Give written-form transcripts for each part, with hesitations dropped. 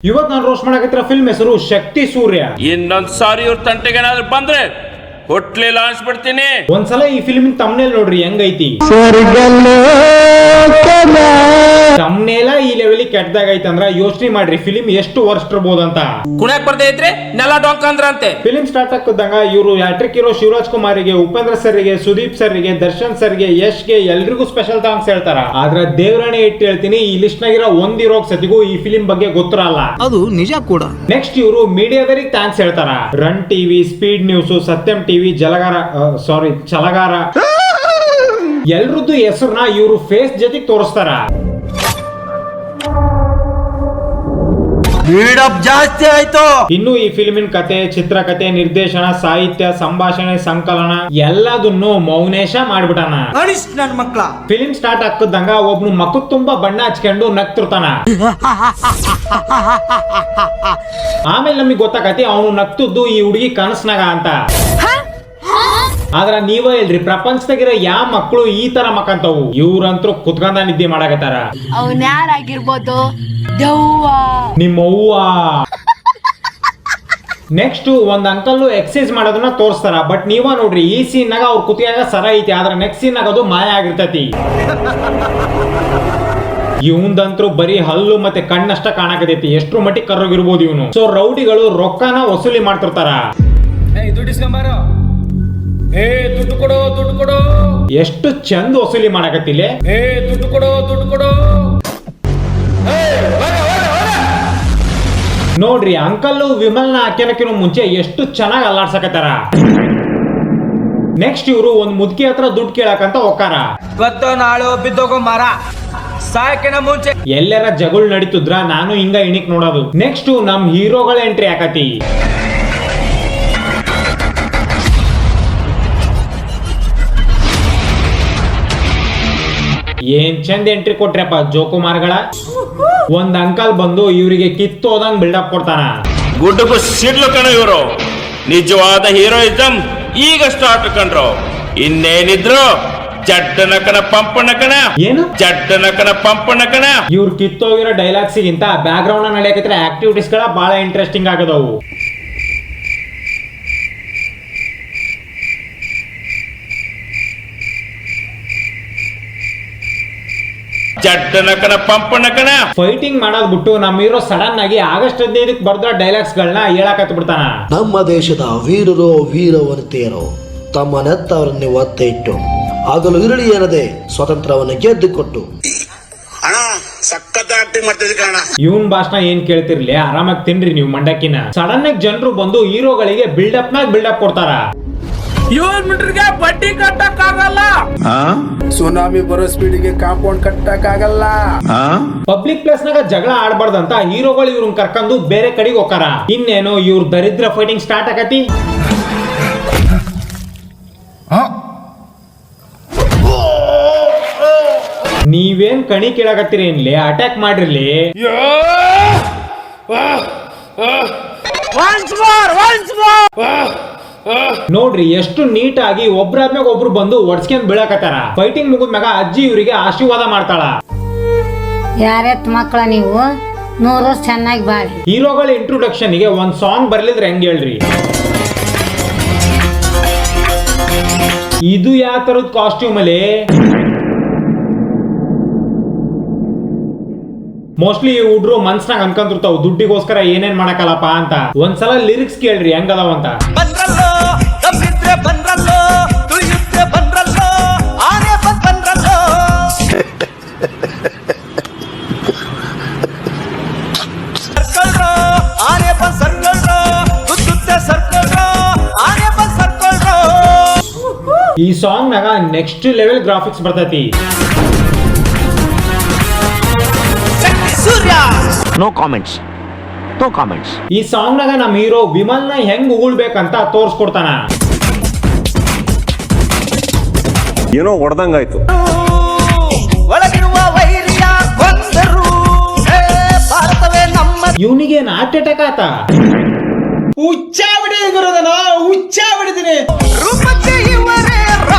ಇವತ್ತು ನಾನು roast ಮಾಡಕತ್ತಿರೋ film ಹೆಸರು ಶಕ್ತಿ ಸೂರ್ಯ. ಇನ್ನೊಂದ್ ಸಾರಿ ಇವ್ರ ತಂಟೆಗೆ ಏನಾದ್ರು ಬಂದ್ರೆ ಹೊಟ್ಲೆ ಲಾಂಚ್ ಬಿಡ್ತೀನಿ. ಒಂದ್ಸಲ ಈ ಫಿಲ್ಮ್ ತಮ್ನೇಲ್ ನೋಡ್ರಿ ಹೆಂಗೈತಿ. ತಮ್ನೇಲ ಈ ಲೆವೆಲ್ ಕೆಟ್ಟದಾಗ ಐತಂದ್ರ ಯೋಚನೆ ಮಾಡ್ರಿ ಫಿಲ್ಮ್ ಎಷ್ಟು ವರ್ಷ ಇರ್ಬೋದಂತ. ಕುಣ್ಯಾಕ್ ಬರ್ದೇ ಇದ್ರೆ ನೆಲ ಡೊಂಕ ಅಂದ್ರಂತೆ. ಫಿಲ್ಮ್ ಸ್ಟಾರ್ಟ್ ಆಗ್ತದಂಗ ಇವರು ಹ್ಯಾಟ್ರಿಕ್ ಹೀರೋ ಶಿವರಾಜ್ ಕುಮಾರಿಗೆ, ಉಪೇಂದ್ರ ಸರ್ಗೆ, ಸುದೀಪ್ ಸರ್ಗೆ, ದರ್ಶನ್ ಸರ್ಗೆ, ಯಶ್ಗೆ ಎಲ್ರಿಗೂ ಸ್ಪೆಷಲ್ ಥ್ಯಾಂಕ್ಸ್ ಹೇಳ್ತಾರ. ಆದ್ರೆ ದೇವರಾಣೆ ಇಟ್ಟು ಹೇಳ್ತೀನಿ, ಈ ಲಿಸ್ಟ್ ನಾಗಿರೋ ಒಂದ್ ಇರೋ ಸತಿಗೂ ಈ ಫಿಲ್ಮ್ ಬಗ್ಗೆ ಗೊತ್ತಿರಲ್ಲ. ಅದು ನಿಜ ಕೂಡ. ನೆಕ್ಸ್ಟ್ ಇವರು ಮೀಡಿಯಾದವರಿಗೆ ಥ್ಯಾಂಕ್ಸ್ ಹೇಳ್ತಾರ. ರನ್ ಟಿವಿ, ಸ್ಪೀಡ್ ನ್ಯೂಸ್, ಸತ್ಯಂ ಟಿವಿ, ಛಲಗಾರ ಎಲ್ರದ್ದು ಹೆಸರನ್ನ ಇವರು ಫೇಸ್ ಜೊತೆಗೆ ತೋರಿಸ್ತಾರ. ಜಾಸ್ತಿ ಆಯ್ತು. ಇನ್ನು ಈ ಫಿಲ್ಮಿನ ಕತೆ, ಚಿತ್ರಕಥೆ, ನಿರ್ದೇಶನ, ಸಾಹಿತ್ಯ, ಸಂಭಾಷಣೆ, ಸಂಕಲನ ಎಲ್ಲದನ್ನು ಮೌನೇಶ ಮಾಡ್ಬಿಟಾನ. ನನ್ ಮಕ್ಳ ಫಿಲ್ಮ್ ಸ್ಟಾರ್ಟ್ ಆಗ್ತದಂಗ ಒಬ್ನು ಮಕ್ಕ ತುಂಬಾ ಬಣ್ಣ ಹಚ್ಕೊಂಡು ನಗ್ತಿರ್ತಾನ. ಆಮೇಲೆ ನಮಗ್ ಗೊತ್ತಾಗತಿ ಅವನು ನಗ್ತದ್ದು ಈ ಹುಡುಗಿ ಕನಸ್ನಾಗ ಅಂತ. ಆದ್ರ ನೀವ ಹೇಳ್ರಿ, ಪ್ರಪಂಚದಾಗಿರೋ ಯಾವ ಮಕ್ಕಳು ಈ ತರ ಮಕ್ಕಂತವು? ಇವ್ರಂತೂ ಕುತ್ಕೊಂಡ ನಿದ್ದೆ ಮಾಡಕತ್ತಾರ. ಅವನ್ ಯಾರಾಗಿರ್ಬೋದು? ನಿಮ್ಮವ್ವ. ನೆಕ್ಸ್ಟ್ ಒಂದ್ ಅಂಕಲ್ ಎಕ್ಸರ್ಸೈಸ್ ಮಾಡೋದನ್ನ ತೋರಿಸ್ತಾರ. ಬಟ್ ನೀವ ನೋಡ್ರಿ, ಈ ಸೀನ್ ನಾಗ ಅವ್ರ ಕುತ್ತಿಯಾಗ ಸರ ಐತಿ, ಆದ್ರೆ ನೆಕ್ಸ್ಟ್ ಸೀನ್ ನಾಗ ಅದು ಮಾಯ ಆಗಿರ್ತೈತಿ. ಇವಂದಂತ್ರು ಬರೀ ಹಲ್ಲು ಮತ್ತೆ ಕಣ್ಣಷ್ಟ ಕಾಣಕತೈತಿ. ಎಷ್ಟ್ರ ಮಟ್ಟಿಗೆ ಕರ್ರೋಗಿರ್ಬೋದು ಇವನು. ಸೊ ರೌಡಿಗಳು ರೊಕ್ಕನ ವಸೂಲಿ ಮಾಡ್ತಿರ್ತಾರ. ದುಡ್ಡು ಕೊಡು, ದುಡ್ಡು ಕೊಡು. ಎಷ್ಟು ಚಂದ ವಸೂಲಿ ಮಾಡಕತ್ತಿಲ್ಲ. ದುಡ್ಡು ಕೊಡು, ದುಡ್ಡು ಕೊಡು. ನೋಡ್ರಿ ಅಂಕಲ್ ವಿಮಲ್ನ ಹಾಕ್ಯನಕ್ಕಿನ ಮುಂಚೆ ಎಷ್ಟು ಚೆನ್ನಾಗಿ ಅಲ್ಲಾಡ್ಸಕತ್ತಾರ. ನೆಕ್ಸ್ಟ್ ಇವರು ಒಂದ್ ಮುದುಕಿ ಹತ್ರ ದುಡ್ಡು ಕೇಳಕಂತ ಹೋಗಾರ. ಇವತ್ತು ನಾಳೆ ಬಿದ್ದೋಗೋ ಮರ ಸಾಕಿನ ಮುಂಚೆ ಎಲ್ಲರ ಜಗಳ ನಡೀತಿದ್ರ ನಾನು ಹಿಂಗ ಇಣಿಕ್ ನೋಡೋದು. ನೆಕ್ಸ್ಟ್ ನಮ್ ಹೀರೋಗಳ ಎಂಟ್ರಿ ಆಕತಿ. ಏನ್ ಚಂದ ಎಂಟ್ರಿ ಕೊಟ್ರಪ್ಪ ಜೋಕುಮಾರ್ಗಳ. ಒಂದ್ ಅಂಕಲ್ ಬಂದು ಇವರಿಗೆ ಕಿತ್ತೋದಂಗ್ ಬಿಲ್ಡಪ್ ಕೊಡ್ತಾನ. ಗುಡ್ಡಕ್ಕೂ ಸಿಡ್ಲು ಕಣ ಇವರು. ನಿಜವಾದ ಹೀರೋಯಿಸಂ ಈಗ ಸ್ಟಾರ್ಟ್ ಕಂಡ್ರು. ಇನ್ನೇನಿದ್ರು ಜಡ್ಡನ ಕಣ ಪಂಪನ ಕಣ. ಏನು ಜಡ್ಡನ ಕಣ ಪಂಪನ ಕಣ. ಇವ್ರು ಕಿತ್ತೋಗಿರೋ ಡೈಲಾಗ್ಸಿಗಿಂತ ಬ್ಯಾಕ್ ಗ್ರೌಂಡ್ ನಡೆಯಕತ್ರ ಆಕ್ಟಿವಿಟೀಸ್ ಗಳ ಬಹಳ ಇಂಟ್ರೆಸ್ಟಿಂಗ್ ಆಗದವು. ಜಡ್ಡನ ಕಣ ಪಂಪನ ಕಣ. ಫೈಟಿಂಗ್ ಮಾಡೋದ್ ಬಿಟ್ಟು ನಮ್ಮ ಹೀರೋ ಸಡನ್ ಆಗಿ ಆಗಸ್ಟ್ 15ಕ್ಕೆ ಬರ್ದ ಡೈಲಾಗ್ಸ್ ಗಳನ್ನ ಹೇಳಕತ್ ಬಿಡ್ತಾನ. ನಮ್ಮ ದೇಶದ ವೀರರೋ ವೀರ ವನಿತೆಯರು ತಮ್ಮ ನೆತ್ತವರನ್ನು ಒತ್ತೆ ಇಟ್ಟು ಆಗಲು ಇರಳಿ ಏನದೆ ಸ್ವತಂತ್ರವನ್ನು ಗೆದ್ದುಕೊಟ್ಟು ಇವನ್ ಭಾಷಣ ಏನ್ ಕೇಳ್ತಿರ್ಲಿ, ಆರಾಮಾಗಿ ತಿನ್ರಿ ನೀವು ಮಂಡಕ್ಕಿನ. ಸಡನ್ ಆಗಿ ಜನರು ಬಂದು ಹೀರೋಗಳಿಗೆ ಬಿಲ್ಡಪ್ ಮ್ಯಾಗ ಬಿಲ್ಡಪ್ ಕೊಡ್ತಾರ. ಗೆ ಬಡ್ಡಿ ಕಟ್ಟಕ್ ಆಗಲ್ಲ. ಸುನಾಮಿ ಬರೋ ಸ್ಪೀಡಿಗೆ ಕಾಂಪೌಂಡ್ ಕಟ್ಟಕ್ ಆಗಲ್ಲ. ಪಬ್ಲಿಕ್ ಪ್ಲೇಸ್ ನಾಗ ಜಗಳ ಆಡ್ಬಾರ್ದಂತ ಹೀರೋಗಳು ಇವ್ರನ್ನ ಕರ್ಕೊಂಡು ಬೇರೆ ಕಡೆಗೆ ಹೋಗಾರ. ಇನ್ನೇನು ಇವ್ರ ದರಿದ್ರ ಫೈಟಿಂಗ್ ಸ್ಟಾರ್ಟ್ ಆಗತಿ. ನೀವೇನ್ ಕಣಿ ಕೇಳಾಕತ್ತೀರಿ ಏನ್ಲಿ? ಅಟ್ಯಾಕ್ ಮಾಡ್ರಿಲಿ. ನೋಡ್ರಿ ಎಷ್ಟು ನೀಟಾಗಿ ಒಬ್ರಾದ್ಮ್ಯಾಗ ಒಬ್ರು ಬಂದು ಒಡ್ಸ್ಕೊಂಡ್ ಬೀಳಕತ್ತಾರ. ಫೈಟಿಂಗ್ ಮುಗಿದ್ಮ್ಯಾಗ ಅಜ್ಜಿ ಇವರಿಗೆ ಆಶೀರ್ವಾದ ಮಾಡ್ತಾಳ. ಯಾರೆತ್ ಮಕ್ಕಳ ನೀವು 100 ವರ್ಷ ಚೆನ್ನಾಗಿ ಬಾಳಿ. ಹೀರೋಗಳ ಇಂಟ್ರೊಡಕ್ಷನ್ ಗೆ ಒಂದ್ ಸಾಂಗ್ ಬರ್ಲಿದ್ರೆ ಹೆಂಗ್ ಹೇಳ್ರಿ? ಇದು ಯಾವ ತರದ ಕಾಸ್ಟ್ಯೂಮ್ ಅಲ್ಲಿ? ಮೋಸ್ಟ್ಲಿ ಈ ಹುಡ್ರು ಮನ್ಸ್ನಾಗ ಅನ್ಕೊಂತಿರ್ತಾವ್ ದುಡ್ಡಿಗೋಸ್ಕರ ಏನೇನ್ ಮಾಡಕಲ್ಲಪ್ಪ ಅಂತ. ಒಂದ್ಸಲ ಲಿರಿಕ್ಸ್ ಕೇಳ್ರಿ ಹೆಂಗದಾವಂತ. ಈ ಸಾಂಗ್ ನಾಗ ನೆಕ್ಸ್ಟ್ ಲೆವೆಲ್ ಗ್ರಾಫಿಕ್ಸ್ ಬರ್ತೈತಿ. No comments, no comments. ಈ ಸಾಂಗ್ ನಾಗ ನಮ್ ಹೀರೋ ವಿಮಲ್ನ ಹೆಂಗ್ ಉಗುಳ್ಬೇಕಂತ ತೋರ್ಸ್ಕೊಡ್ತಾನ. ಏನೋ ಹೊಡೆದಂಗಾಯ್ತು. ಇವನಿಗೇನ್ ಹಾರ್ಟ್ ಅಟ್ಯಾಕ್ ಆತ? ಹುಚ್ಚ ಬಿಡಿದೀನಿ ಗುರುದನ, ಹುಚ್ಚ ಬಿಡಿದೀನಿ.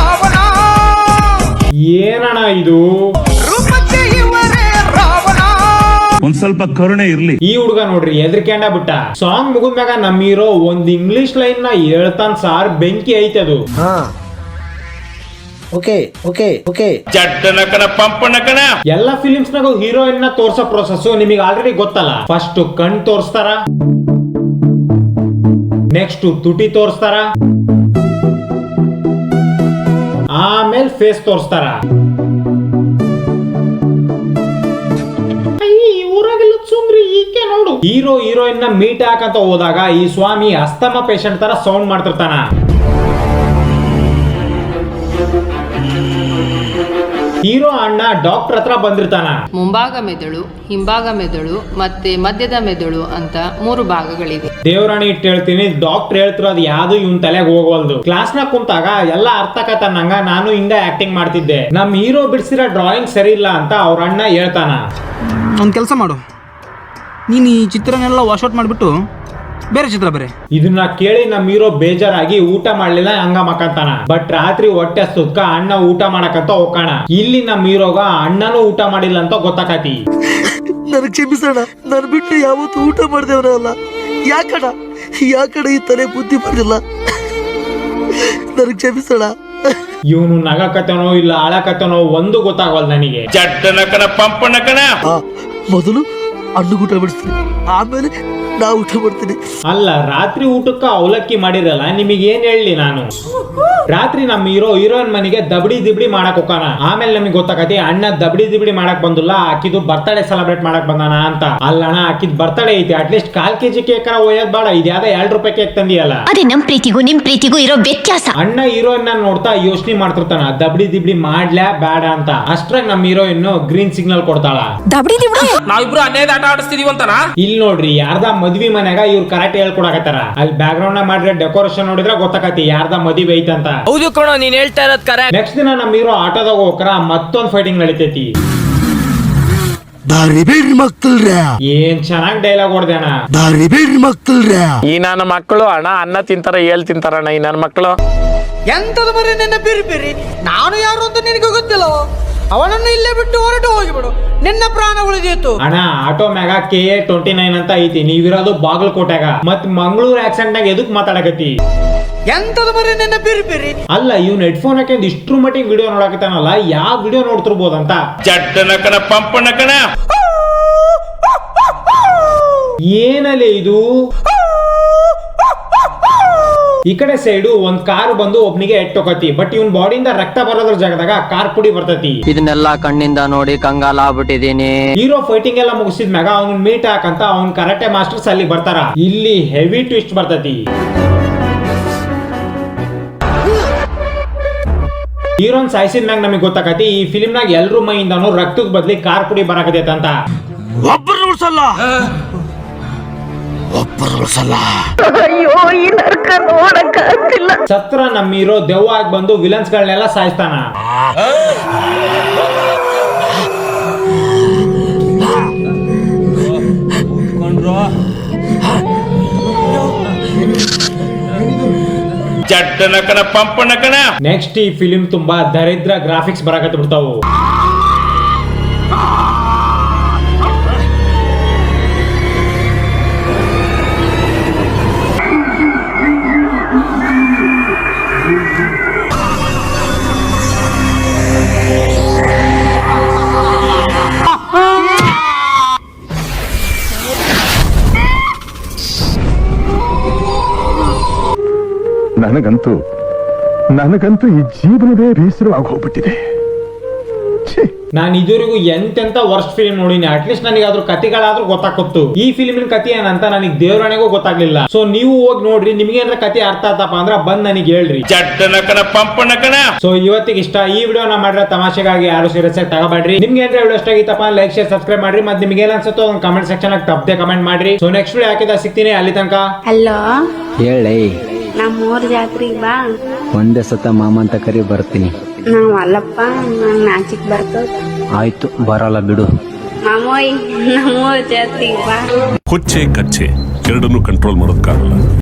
ಏನಣ್ಣ ಇದು? ಒಂದ್ ಸ್ವಲ್ಪ ಕರುಣೆ ಇರ್ಲಿ. ಈ ಹುಡುಗ ನೋಡ್ರಿ ಎದ್ರಿಕೊಂಡ ಬಿಟ್ಟ. ಸಾಂಗ್ ಮುಗಿದ್ಮ್ಯಾಗ ನಮ್ ಹೀರೋ ಒಂದ್ ಇಂಗ್ಲಿಷ್ ಲೈನ್ ನ ಹೇಳ್ತಾನ್ ಸಾರ್, ಬೆಂಕಿ ಐತೆ ಅದು. ಓಕೆ ಓಕೆ ಓಕೆ ಜಡ್ಡನಕನ ಪಂಪನಕನ. ಎಲ್ಲಾ ಫಿಲಿಮ್ಸ್ ನಾಗ ಹೀರೋಯಿನ್ ನ ತೋರ್ಸೋ ಪ್ರೊಸೆಸ್ ನಿಮಗೆ ಆಲ್ರೆಡಿ ಗೊತ್ತಲ್ಲ. ಫಸ್ಟ್ ಕಣ್ ತೋರಿಸ್ತಾರ, ನೆಕ್ಸ್ಟ್ ತುಟಿ ತೋರಿಸ್ತಾರ, ಆಮೇಲೆ ಫೇಸ್ ತೋರಿಸ್ತಾರ. ನೋಡು, ಹೀರೋ ಹೀರೋಯಿನ್ ನ ಮೀಟ್ ಹಾಕಂತ ಹೋದಾಗ ಈ ಸ್ವಾಮಿ ಅಸ್ತಮ ಪೇಷಂಟ್ ತರ ಸೌಂಡ್ ಮಾಡ್ತಿರ್ತಾನ. ಹೀರೋ ಅಣ್ಣ ಡಾಕ್ಟರ್ ಹತ್ರ ಬಂದಿರ್ತಾನ. ಮುಂಭಾಗ ಮೆದುಳು, ಹಿಂಭಾಗ ಮೆದುಳು ಮತ್ತೆ ಮಧ್ಯದ ಮೆದುಳು ಅಂತ 3 ಭಾಗಗಳಿವೆ. ದೇವರಾಣಿ ಇಟ್ಟು ಹೇಳ್ತೀನಿ, ಡಾಕ್ಟರ್ ಹೇಳ್ತಿರೋದು ಯಾವ್ದು ಇವನ್ ತಲೆಗೆ ಹೋಗವಲ್ದು. ಕ್ಲಾಸ್ ನಾಗ ಕುಂತಾಗ ಎಲ್ಲ ಅರ್ಥಕತನಂಗ ನಾನು ಹಿಂಗ ಆಕ್ಟಿಂಗ್ ಮಾಡ್ತಿದ್ದೆ. ನಮ್ ಹೀರೋ ಬಿಡಿಸಿರೋ ಡ್ರಾಯಿಂಗ್ ಸರಿ ಇಲ್ಲ ಅಂತ ಅವ್ರ ಅಣ್ಣ ಹೇಳ್ತಾನ. ಒಂದ್ ಕೆಲಸ ಮಾಡು, ನೀನು ಈ ಚಿತ್ರನೆಲ್ಲ ವಾಶ್ ಔಟ್ ಮಾಡಿಬಿಟ್ಟು ಬೇರೆ ಚಿತ್ರ ಬರೆ. ಇದನ್ನ ಕೇಳಿ ನಮ್ ಹೀರೋ ಬೇಜಾರಾಗಿ ಊಟ ಮಾಡ್ಲಿಲ್ಲ, ಹಂಗ ಮಕ್ಕಂತಾನ. ಬಟ್ ರಾತ್ರಿ ಹೊಟ್ಟೆ ಸುದ್ಕ ಅಣ್ಣ ಊಟ ಮಾಡಕಂತ ಹೋಗೋಣ. ಇಲ್ಲಿ ನಮ್ ಹೀರೋಗ ಅಣ್ಣನೂ ಊಟ ಮಾಡಿಲ್ಲ ಅಂತ ಗೊತ್ತಾಕತಿ. ನನಗೆ ಕ್ಷಮಿಸೋಣ, ನಾನು ಬಿಟ್ಟು ಯಾವತ್ತೂ ಊಟ ಮಾಡ್ದೇವನಲ್ಲ. ಯಾಕಡ ಈ ತಲೆ ಬುದ್ಧಿ ಬಂದಿಲ್ಲ. ನನಗೆ ಕ್ಷಮಿಸೋಣ. ಇವನು ನಗಕತನೋ ಇಲ್ಲ ಅಳಕತನೋ ಒಂದು ಗೊತ್ತಾಗವಲ್ ನನಗೆ. ಜಡ್ಡನಕನ ಪಂಪನಕನ. ಮೊದಲು ಅಣ್ಣಗೆ ಊಟ ಬಿಡಿಸ್ತೀನಿ, ಆಮೇಲೆ ನಾ ಊಟ ಮಾಡ್ತೀನಿ. ಅಲ್ಲ, ರಾತ್ರಿ ಊಟಕ್ಕ ಅವಲಕ್ಕಿ ಮಾಡಿರಲ್ಲ, ನಿಮಗೆ ಏನ್ ಹೇಳಿ ನಾನು. ರಾತ್ರಿ ನಮ್ ಹೀರೋಯಿನ್ ಮನೆಗೆ ದಬಡಿ ದಿಬಡಿ ಮಾಡಕ್ ಹೋಗಾನ. ಆಮೇಲೆ ನಮಗೆ ಗೊತ್ತಾಗತಿ ಅಣ್ಣ ದಬಡಿ ದಿಬಡಿ ಮಾಡಕ್ ಬಂದಿಲ್ಲ, ಆಕಿದು ಬರ್ತಡೇ ಸೆಲೆಬ್ರೇಟ್ ಮಾಡಕ್ ಬಂದಾನ ಅಂತ. ಅಲ್ಲಣ್ಣ, ಆಕಿದ್ ಬರ್ತಡೇ ಐತಿ, ಅಟ್ಲೀಸ್ಟ್ 1/4 kg ಕೇಕ್ ಒಯ್ಯೋದ್ ಬೇಡ, ಇದ್ಯಾದ 2 ರೂಪಾಯಿ ಕೇಕ್ ತಂದಿಯಲ್ಲ. ಅದೇ ನಮ್ ಪ್ರೀತಿಗೂ ನಿಮ್ ಪ್ರೀತಿಗೂ ಇರೋ ವ್ಯತ್ಯಾಸ. ಅಣ್ಣ ಹೀರೋಯಿನ್ ನೋಡ್ತಾ ಯೋಚನೆ ಮಾಡ್ತಿರ್ತಾನ, ದಬಡಿ ದಿಬಡಿ ಮಾಡ್ಲಾ ಬೇಡ ಅಂತ. ಅಷ್ಟ್ರಾಗ ನಮ್ ಹೀರೋಯಿನ್ ಗ್ರೀನ್ ಸಿಗ್ನಲ್ ಕೊಡ್ತಾಳ. ನಾವಿಬ್ರು ಅನ್ಯಾಯದ ಆಟ ಆಡಿಸ್ತಿದೀವಿ ಅಂತಾನ. ಇಲ್ಲಿ ನೋಡ್ರಿ, ಯಾರ್ದ ಮದ್ವಿ ಮನೆಗ ಇವ್ರು ಕರಾಟೆ ಹೇಳ್ಕೊಡಕತ್ತಾರ. ಅಲ್ಲಿ ಬ್ಯಾಕ್ ಗ್ರೌಂಡ್ ನ ಮಾಡಿದ್ರೆ ಡೆಕೋರೇಷನ್ ನೋಡಿದ್ರೆ ಗೊತ್ತಾಕತಿ ಯಾರ್ದ ಮದ್ವಿ ಐತಂತ. ಹೌದು ಕಣೋ, ನೀನ್ ಹೇಳ್ತಾ ಇರೋದ್ ಕರೆಕ್ಟ್. ನೆಕ್ಸ್ಟ್ ದಿನ ನಮ್ ಹೀರೋ ಆಟೋದಾಗ ಹೋಗ್ರ ಮತ್ತೊಂದ್ ಫೈಟಿಂಗ್ ನಡಿತೈತಿ. ದಾರಿ ಬೇಡ್ರಿ ಮಕ್ಕಳ್ರೆ, ಏನ್ ಚೆನ್ನಾಗ್ ಡೈಲಾಗ್ ಹೊಡ್ದೇಣ. ದಾರಿ ಬೇಡ್ರಿ ಮಕ್ಕಳ್ರೆ. ಈ ನನ್ನ ಮಕ್ಕಳು ಅನ್ನ ತಿಂತಾರ, ತಿಂತಾರಣ್ಣ ಈ ನನ್ನ ಮಕ್ಕಳು. ಎಂತದ ಮರೆ ನಿನ್ನ ಬಿರಿ ನಾನು ಯಾರು ಅಂತ ನಿನಗೆ ಗೊತ್ತಿಲ್ಲ. ಅವನನ್ನು ಇಲ್ಲೇ ಬಿಟ್ಟು ಹೊರಟು ಹೋಗಿಬಿಡು, ನಿನ್ನ ಪ್ರಾಣ ಉಳಿದೀತು. ಅಣ್ಣ, ಆಟೋ ಮ್ಯಾಗ KA 29 ಅಂತ ಐತಿ, ನೀವಿರೋದು ಬಾಗಲಕೋಟೆಗ. ಮತ್ ಮಂಗಳೂರು ಆಕ್ಸೆಂಟ್ ನಾಗ ಎದಕ್ ಮಾತಾಡಕತಿ? ಎಂತದ ಮರೆ ನಿನ್ನ ಬಿರಿ ಅಲ್ಲ, ಇವ್ನ ಹೆಡ್ಫೋನ್ ಹಾಕಿಂದ ಇಷ್ಟ್ರ ಮಟ್ಟಿಗೆ ವಿಡಿಯೋ ನೋಡಕತ್ತಾನಲ್ಲ, ಯಾವ ವಿಡಿಯೋ ನೋಡ್ತಿರ್ಬೋದಂತ. ಜಡ್ಡನಕನ ಪಂಪನಕನ. ಏನಲ್ಲೇ ಇದು? ಈ ಕಡೆ ಸೈಡು ಒಂದ್ ಕಾರ್ ಬಂದು ಒಬ್ನಿಗೆ ಎಟ್ಟೋಕತಿ. ಬಟ್ ಇವನ್ ಬಾಡಿಯಿಂದ ರಕ್ತ ಬರೋದ್ರ ಜಾಗದಾಗ ಕಾರ್ ಪುಡಿ ಬರ್ತತಿ. ಇದನ್ನೆಲ್ಲ ಕಣ್ಣಿಂದ ನೋಡಿ ಕಂಗಾಲ ಆಗ್ಬಿಟ್ಟಿದೀನಿ. ಹೀರೋ ಫೈಟಿಂಗ್ ಎಲ್ಲ ಮುಗಿಸಿದ್ಮ್ಯಾಗ ಅವ್ನ ಮೀಟ್ ಹಾಕಂತ ಅವ್ನ ಕರಾಟೆ ಮಾಸ್ಟರ್ಸ್ ಅಲ್ಲಿ ಬರ್ತಾರ. ಇಲ್ಲಿ ಹೆವಿ ಟ್ವಿಸ್ಟ್ ಬರ್ತತಿ. ಹೀರೋನ್ ಸಾಯಿಸಿದ್ಮ್ಯಾಗ ನಮಗೆ ಗೊತ್ತಾಕತಿ ಈ ಫಿಲ್ಮ್ ನಾಗ ಎಲ್ರು ಮೈಯಿಂದಾನು ರಕ್ತದ ಬದ್ಲಿ ಕಾರ್ ಪುಡಿ ಬರಾಕತೈತ ಅಂತ. ಒಬ್ಬರು ಉಳ್ಸಲ್ಲ. ಸತ್ರ ನಮ್ಮ ಹೀರೋ ದೆವ್ವ ಆಗಿ ಬಂದು ವಿಲನ್ಸ್ ಗಳನ್ನೆಲ್ಲ ಸಾಯಿಸ್ತಾನ. ಜಡ್ಡನಕನ ಪಂಪನಕನ. ನೆಕ್ಸ್ಟ್ ಈ ಫಿಲಿಂ ತುಂಬಾ ದರಿದ್ರ ಗ್ರಾಫಿಕ್ಸ್ ಬರಾಕತ್ ಬಿಡ್ತಾವು. ನನಗಂತೂ ಈ ಜೀವನವೇ ಬೇಸರವಾಗಿ ಹೋಗ್ಬಿಟ್ಟಿದೆ. ನಾನು ಇದುವರೆಗೂ ಎಂತೆಂತ ವರ್ಸ್ಟ್ ಫಿಲ್ಮ್ ನೋಡಿನಿ. ಅಟ್ಲೀಸ್ಟ್ ನನಗೆ ಅದ್ರ ಕಥೆಗಳಾದ್ರೂ ಗೊತ್ತಾಗ್ತು. ಈ ಫಿಲ್ಮಿನ ಕಥೆ ಏನಂತ ನನಗೆ ದೇವರಾಣಿಗೂ ಗೊತ್ತಾಗ್ಲಿಲ್ಲ. ಸೊ ನೀವು ಹೋಗಿ ನೋಡ್ರಿ, ನಿಮ್ಗೆ ಏನಾರ ಕಥೆ ಅರ್ಥ ಆತಪ್ಪ ಅಂದ್ರೆ ಬಂದ್ ನನಗೆ ಹೇಳ್ರಿ. ಜಡ್ಡನಕನ ಪಂಪನಕನ. ಸೊ ಇವತ್ತಿಗೆ ಇಷ್ಟ. ಈ ವಿಡಿಯೋನ ಮಾಡ್ರೆ ತಮಾಷೆಗಾಗಿ ಯಾರು ಸೀರಿಯಸ್ ಆಗಿ ತಗೋಬೇಡ್ರಿ. ನಿಮ್ಗೆ ಏನಾರ ವಿಡಿಯೋ ಇಷ್ಟ ಆಗಿತ್ತಪ್ಪ ಲೈಕ್ ಶೇರ್ ಸಬ್ಸ್ಕ್ರೈಬ್ ಮಾಡ್ರಿ. ಮತ್ತೆ ನಿಮ್ಗೆ ಏನ್ ಅನ್ಸುತ್ತೋ ಒಂದು ಕಮೆಂಟ್ ಸೆಕ್ಷನ್ ಆಗಿ ತಪ್ಪದೆ ಕಮೆಂಟ್ ಮಾಡ್ರಿ. ಸೊ ನೆಕ್ಸ್ಟ್ ವಿಡಿಯೋ ಹಾಕಿದ ಸಿಗ್ತೀನಿ. ಅಲ್ಲಿ ತನಕ ಹಲೋ ಹೇಳಿ, ನಮ್ಮೂರ್ ಜಾತ್ರೆಗೆ ಬಾ. ಒಂದೇ ಸತ ಮಾಮ ಅಂತ ಕರಿ ಬರ್ತೀನಿ. ನಾವ್ ಅಲ್ಲಪ್ಪ, ನಂಗ್ ನಾಚಿಕ್ ಬರ್ತದ. ಆಯ್ತು, ಬರಲ್ಲ ಬಿಡು. ಮಾಮೋಯ್, ನಮ್ಮೂರ್ ಜಾತ್ರೆಗೆ ಬಾ. ಹುಚ್ಚೆ ಕಚ್ಚೆ ಎರಡನ್ನೂ ಕಂಟ್ರೋಲ್ ಮಾಡೋದಕ್ಕಾಗಲ್ಲ.